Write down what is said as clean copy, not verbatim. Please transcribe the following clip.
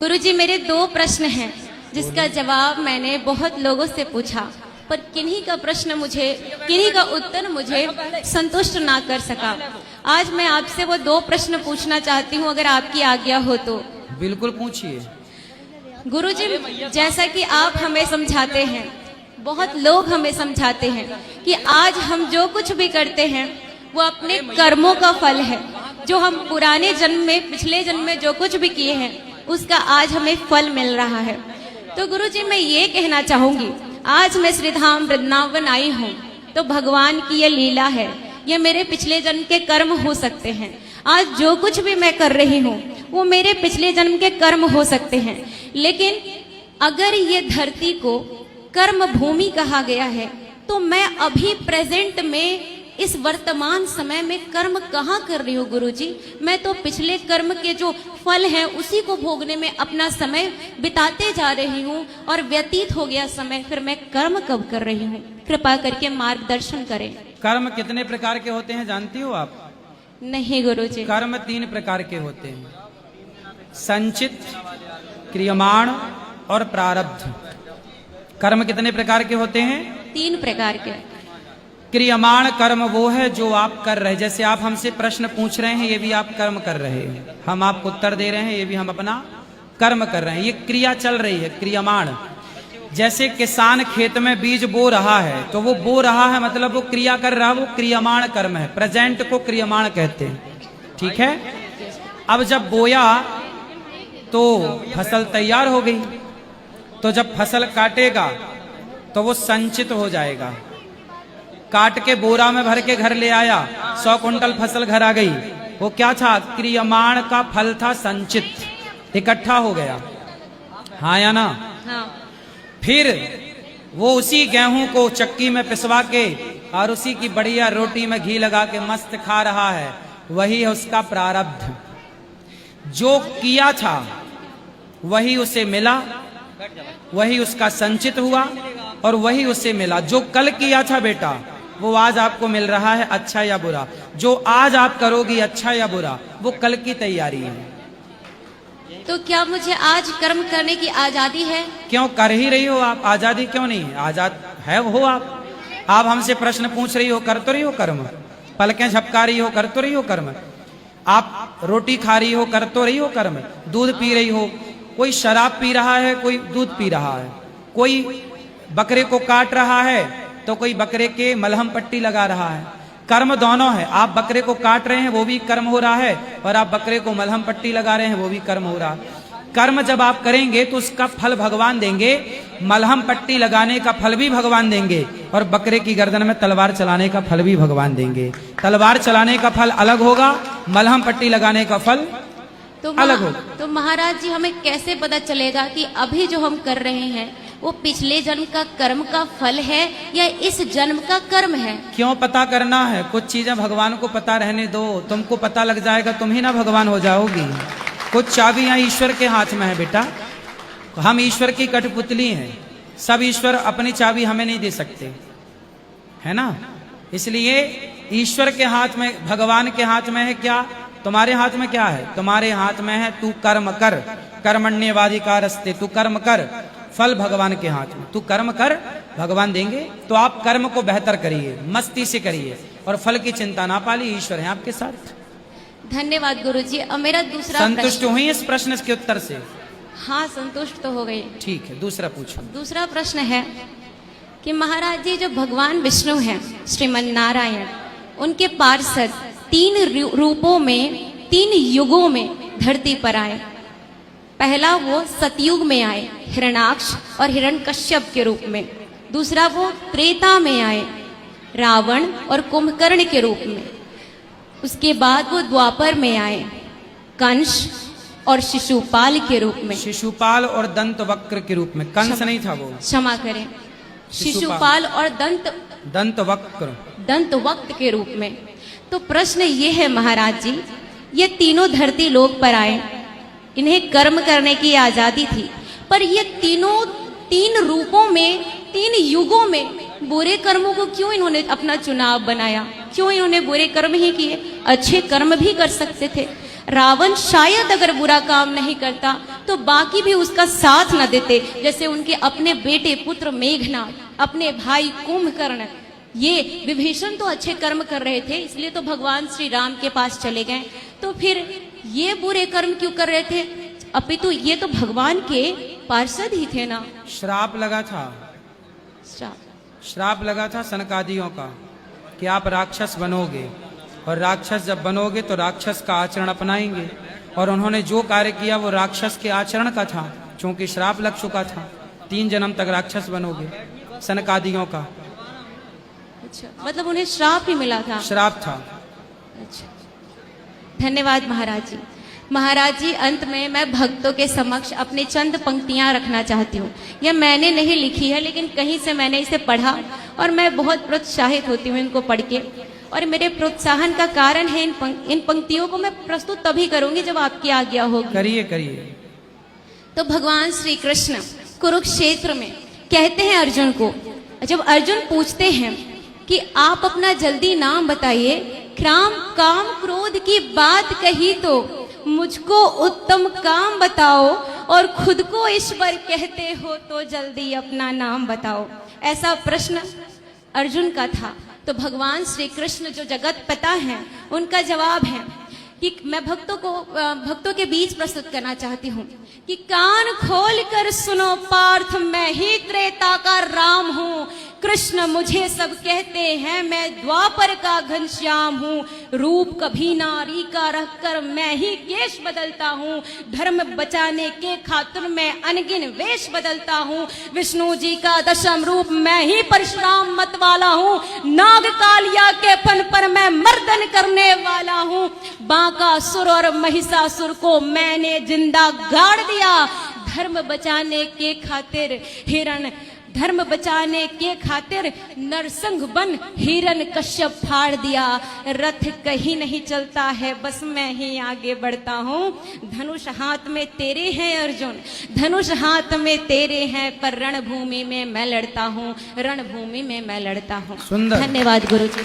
गुरुजी, मेरे दो प्रश्न हैं जिसका जवाब मैंने बहुत लोगों से पूछा, पर किन्हीं का उत्तर मुझे संतुष्ट ना कर सका। आज मैं आपसे वो दो प्रश्न पूछना चाहती हूँ, अगर आपकी आज्ञा हो तो। बिल्कुल पूछिए। गुरुजी, जैसा कि आप हमें समझाते हैं, बहुत लोग हमें समझाते हैं कि आज हम जो कुछ भी करते हैं वो अपने कर्मों का फल है। जो हम पुराने जन्म में, पिछले जन्म में जो कुछ भी किए हैं उसका आज हमें फल मिल रहा है। तो गुरुजी, मैं ये कहना चाहूंगी, आज मैं श्रीधाम वृंदावन आई हूँ तो भगवान की ये लीला है, ये मेरे पिछले जन्म के कर्म हो सकते हैं। आज जो कुछ भी मैं कर रही हूँ वो मेरे पिछले जन्म के कर्म हो सकते हैं, लेकिन अगर ये धरती को कर्म भूमि कहा गया है तो मैं अभी प्रेजेंट में, इस वर्तमान समय में कर्म कहाँ कर रही हूँ गुरुजी? मैं तो पिछले कर्म के जो फल हैं उसी को भोगने में अपना समय बिताते जा रही हूँ और व्यतीत हो गया समय, फिर मैं कर्म कब कर रही हूँ? कृपा करके मार्गदर्शन करें। कर्म कितने प्रकार के होते हैं जानती हो आप? नहीं गुरुजी। कर्म 3 प्रकार के होते हैं, संचित, क्रियमाण और प्रारब्ध। कर्म कितने प्रकार के होते हैं? 3 प्रकार के। क्रियमाण कर्म वो है जो आप कर रहे हैं, जैसे आप हमसे प्रश्न पूछ रहे हैं, ये भी आप कर्म कर रहे हैं। हम आपको उत्तर दे रहे हैं, ये भी हम अपना कर्म कर रहे हैं। ये क्रिया चल रही है, क्रियमाण। जैसे किसान खेत में बीज बो रहा है तो वो बो रहा है, मतलब वो क्रिया कर रहा है, वो क्रियमाण कर्म है। प्रेजेंट को क्रियमाण कहते हैं, ठीक है। अब जब बोया तो फसल तैयार हो गई, तो जब फसल काटेगा तो वो संचित हो जाएगा। काट के बोरा में भर के घर ले आया, 100 कुंटल फसल घर आ गई। वो क्या था? क्रियमाण का फल था, संचित, इकट्ठा हो गया। हाँ या ना? हाँ। फिर वो उसी गेहूं को चक्की में पिसवा के और उसी की बढ़िया रोटी में घी लगा के मस्त खा रहा है, वही है उसका प्रारब्ध। जो किया था वही उसे मिला, वही उसका संचित हुआ और वही उसे मिला। जो कल किया था बेटा वो आज आपको मिल रहा है, अच्छा या बुरा। जो आज आप करोगी, अच्छा या बुरा, वो कल की तैयारी है। तो क्या मुझे आज कर्म करने की आजादी है? क्यों कर ही रही हो आप? आजादी क्यों नहीं है? आजाद है हो आप हमसे प्रश्न पूछ रही हो, कर तो रही हो कर्म। पलकें झपका रही हो, कर तो रही हो कर्म। आप रोटी खा रही हो, कर तो रही हो कर्म। दूध पी रही हो, कोई शराब पी रहा है, कोई दूध पी रहा है। कोई बकरे को काट रहा है तो कोई बकरे के मलहम पट्टी लगा रहा है। कर्म दोनों है। आप बकरे को काट रहे हैं वो भी कर्म हो रहा है, और आप बकरे को मलहम पट्टी लगा रहे हैं वो भी कर्म हो रहा है। कर्म जब आप करेंगे तो उसका फल भगवान देंगे। मलहम पट्टी लगाने का फल भी भगवान देंगे और बकरे की गर्दन में तलवार चलाने का फल भी भगवान देंगे। तलवार चलाने का फल अलग होगा, मलहम पट्टी लगाने का फल अलग होगा। तो महाराज जी, हमें कैसे पता चलेगा कि अभी जो हम कर रहे हैं वो पिछले जन्म का कर्म का फल है या इस जन्म का कर्म है? क्यों पता करना है? कुछ चीजें भगवान को पता रहने दो, तुमको पता लग जाएगा, तुम ही ना भगवान हो जाओगी। कुछ चाबियां ईश्वर के हाथ में है बेटा। हम ईश्वर की कठपुतली हैं, सब ईश्वर अपनी चाबी हमें नहीं दे सकते, है ना। इसलिए ईश्वर के हाथ में, भगवान के हाथ में है क्या? तुम्हारे हाथ में क्या है? तुम्हारे हाथ में है तू कर्म कर, कर्मण्येवाधिकारस्ते, तू कर्म कर। फल भगवान के हाथ में, तू कर्म कर, भगवान देंगे। तो आप कर्म को बेहतर करिए, मस्ती से करिए और फल की चिंता ना पालिए, ईश्वर है आपके साथ। धन्यवाद गुरुजी। अब मेरा दूसरा संतुष्ट हुई इस प्रश्न के उत्तर से? हाँ, संतुष्ट तो हो गई। ठीक है, दूसरा पूछो। दूसरा प्रश्न है कि महाराज जी, जो भगवान विष्णु हैं, श्रीमन नारायण, उनके पार्षद 3 रूपों में, 3 युगों में धरती पर आए। पहला वो सतयुग में आए, हिरण्याक्ष और हिरण्यकश्यप के रूप में। दूसरा वो त्रेता में आए, रावण और कुंभकर्ण के रूप में। उसके बाद वो द्वापर में आए, कंस और शिशुपाल के रूप में। शिशुपाल और दंतवक्र के रूप में। कंस नहीं था वो, क्षमा करें, शिशुपाल और दंतवक्र के रूप में। तो प्रश्न ये है महाराज जी, ये तीनों धरती लोक पर आए, इन्हें कर्म करने की आजादी थी, पर ये तीनों 3 रूपों में, 3 युगों में बुरे कर्मों को क्यों इन्होंने अपना चुनाव बनाया? क्यों इन्होंने बुरे कर्म ही किए? अच्छे कर्म भी कर सकते थे। रावण शायद अगर बुरा काम नहीं करता तो बाकी भी उसका साथ न देते, जैसे उनके अपने बेटे पुत्र मेघनाद, अपने भाई कुंभकर्ण, ये विभीषण तो अच्छे कर्म कर रहे थे इसलिए तो भगवान श्री राम के पास चले गए, तो फिर ये बुरे कर्म क्यों कर रहे थे? अपितु ये तो भगवान के पार्षद ही थे ना। श्राप लगा था, श्राप लगा था सनकादियों का कि आप राक्षस बनोगे, और राक्षस जब बनोगे तो राक्षस का आचरण अपनाएंगे, और उन्होंने जो कार्य किया वो राक्षस के आचरण का था, क्योंकि श्राप लग चुका था 3 जन्म तक राक्षस बनोगे सनकादियों का। अच्छा, मतलब उन्हें श्राप ही मिला था? श्राप था। अच्छा, धन्यवाद महाराज जी। महाराज जी, अंत में मैं भक्तों के समक्ष अपनी चंद पंक्तियां रखना चाहती हूँ। यह मैंने नहीं लिखी है, लेकिन कहीं से मैंने इसे पढ़ा और मैं बहुत प्रोत्साहित होती हूँ इनको पढ़ के, और मेरे प्रोत्साहन का कारण है इन पंक्तियों को मैं प्रस्तुत तभी करूंगी जब आपकी आज्ञा होगी। करिए करिए। तो भगवान श्री कृष्ण कुरुक्षेत्र में कहते हैं अर्जुन को, जब अर्जुन पूछते हैं कि आप अपना जल्दी नाम बताइए, क्राम काम क्रोध की बात कही तो मुझको उत्तम काम बताओ, और खुद को ईश्वर कहते हो तो जल्दी अपना नाम बताओ। ऐसा प्रश्न अर्जुन का था। तो भगवान श्री कृष्ण जो जगत पिता हैं उनका जवाब है कि मैं भक्तों के बीच प्रस्तुत करना चाहती हूँ कि कान खोल कर सुनो पार्थ, मैं ही त्रेता का राम हूँ। कृष्ण मुझे सब कहते हैं, मैं द्वापर का घनश्याम हूँ। रूप कभी नारी का रखकर मैं ही केश बदलता हूँ। धर्म बचाने के खातिर मैं अनगिन वेश बदलता हूँ। विष्णु जी का दशम रूप मैं ही परशुराम मत वाला हूँ। नाग कालिया के फन पर मैं मर्दन करने वाला हूँ। बांकासुर और महिषासुर को मैंने जिंदा गाड़ दिया। धर्म बचाने के खातिर नरसिंह बन हिरण कश्यप फाड़ दिया। रथ कहीं नहीं चलता है, बस मैं ही आगे बढ़ता हूँ। धनुष हाथ में तेरे हैं अर्जुन, धनुष हाथ में तेरे हैं, पर रणभूमि में मैं लड़ता हूँ, रणभूमि में मैं लड़ता हूँ। सुंदर। धन्यवाद गुरु जी।